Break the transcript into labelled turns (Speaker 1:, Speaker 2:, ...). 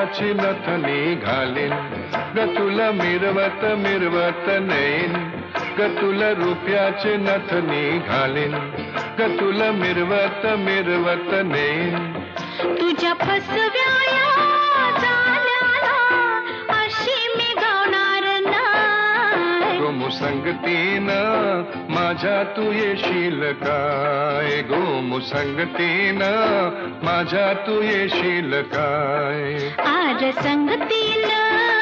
Speaker 1: रुपयाची नथनी घालीन ग तुला मिरवत मिरवत नेईन ग तुला रुपयाची नथनी घालीन ग तुला मिरवत मिरवत नेईन
Speaker 2: तुझ्या फसव्या अशी मी गावणार नाही
Speaker 1: गो मुसंगतीनं माझ्या तू येशील काय गो मुसंगतीनं माझ्या तू येशील काय
Speaker 2: आर संगतीनं